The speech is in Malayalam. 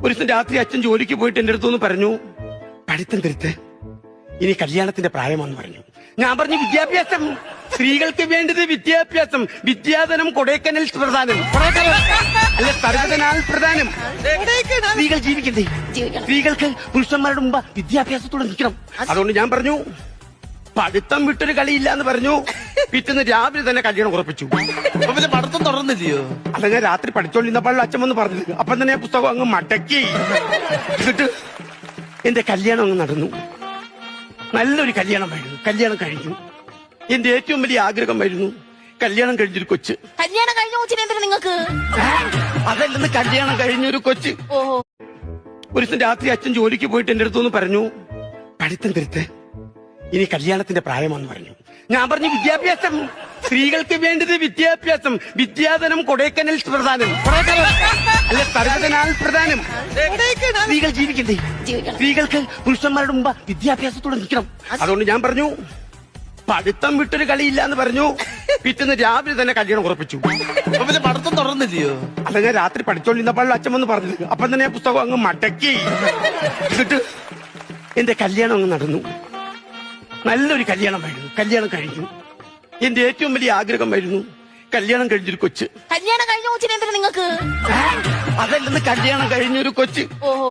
ഒരു ദിവസം രാത്രി അച്ഛൻ ജോലിക്ക് പോയിട്ട് എന്റെ അടുത്തൊന്ന് പറഞ്ഞു, പഠിത്തം തിരുത്ത്, ഇനി കല്യാണത്തിന്റെ പ്രായമാണെന്ന് പറഞ്ഞു. ഞാൻ പറഞ്ഞു, വിദ്യാഭ്യാസം, സ്ത്രീകൾക്ക് വേണ്ടത് വിദ്യാഭ്യാസം, വിദ്യാധനം കൊടൈക്കനൽ പ്രധാനം, അല്ല സർവ്വതനാൽ പ്രധാനം. സ്ത്രീകൾ ജീവിക്കണ്ടേ? സ്ത്രീകൾക്ക് പുരുഷന്മാരുടെ മുമ്പ് വിദ്യാഭ്യാസത്തോടെ നിൽക്കണം. അതുകൊണ്ട് ഞാൻ പറഞ്ഞു, പഠിത്തം വിട്ടൊരു കളിയില്ല എന്ന് പറഞ്ഞു. പിറ്റേന്ന് രാവിലെ തന്നെ കല്യാണം ഉറപ്പിച്ചു. അപ്പൊ പിന്നെ പഠിത്തം തുടർന്നില്ലയോ? അല്ല, ഞാൻ രാത്രി പഠിച്ചോണ്ടിരുന്നപ്പോൾ അച്ഛൻ വന്ന് പറഞ്ഞത്. അപ്പം തന്നെ ഞാൻ പുസ്തകം അങ്ങ് മടക്കി. എന്നിട്ട് എന്റെ കല്യാണം അങ്ങ് നടന്നു. നല്ലൊരു കല്യാണമായിരുന്നു. കല്യാണം കഴിഞ്ഞു. എന്റെ ഏറ്റവും വലിയ ആഗ്രഹമായിരുന്നു കല്യാണം കഴിഞ്ഞൊരു കൊച്ച്. കല്യാണം കഴിഞ്ഞ കൊച്ചിനെ എന്തിനാ നിങ്ങൾക്ക്? അതല്ലെന്ന്, കല്യാണം കഴിഞ്ഞൊരു കൊച്ച്. ഓഹോ. ഒരു ദിവസം രാത്രി അച്ഛൻ ജോലിക്ക് പോയിട്ട് എന്റെ അടുത്തൊന്ന് പറഞ്ഞു, പഠിത്തം തിരുത്ത്, ഇനി കല്യാണത്തിന്റെ പ്രായമാണെന്ന് പറഞ്ഞു. ഞാൻ പറഞ്ഞു, വിദ്യാഭ്യാസം, സ്ത്രീകൾക്ക് വേണ്ടത് വിദ്യാഭ്യാസം, വിദ്യാധനം കൊടൈക്കനൽ പ്രധാനം, അല്ല സർവ്വതനാൽ പ്രധാനം. സ്ത്രീകൾ ജീവിക്കണ്ടേ? സ്ത്രീകൾക്ക് പുരുഷന്മാരുടെ മുമ്പ് വിദ്യാഭ്യാസത്തോടെ നിൽക്കണം. അതുകൊണ്ട് ഞാൻ പറഞ്ഞു, പഠിത്തം വിട്ടൊരു കളിയില്ല എന്ന് പറഞ്ഞു. പിറ്റേന്ന് രാവിലെ തന്നെ കല്യാണം ഉറപ്പിച്ചു. അപ്പൊ പിന്നെ പഠിത്തം തുടർന്നില്ലയോ? അല്ല, ഞാൻ രാത്രി പഠിച്ചോണ്ടിരുന്നപ്പോൾ അച്ഛൻ വന്ന് പറഞ്ഞത്. അപ്പം തന്നെ ഞാൻ പുസ്തകം അങ്ങ് മടക്കി. എന്നിട്ട് എന്റെ കല്യാണം അങ്ങ് നടന്നു. നല്ലൊരു കല്യാണമായിരുന്നു. കല്യാണം കഴിഞ്ഞു. എന്റെ ഏറ്റവും വലിയ ആഗ്രഹമായിരുന്നു കല്യാണം കഴിഞ്ഞൊരു കൊച്ച്. കല്യാണം കഴിഞ്ഞ കൊച്ചിനെ എന്തിനാ നിങ്ങൾക്ക്? അതല്ലെന്ന്, കല്യാണം കഴിഞ്ഞൊരു കൊച്ച്. ഓഹോ.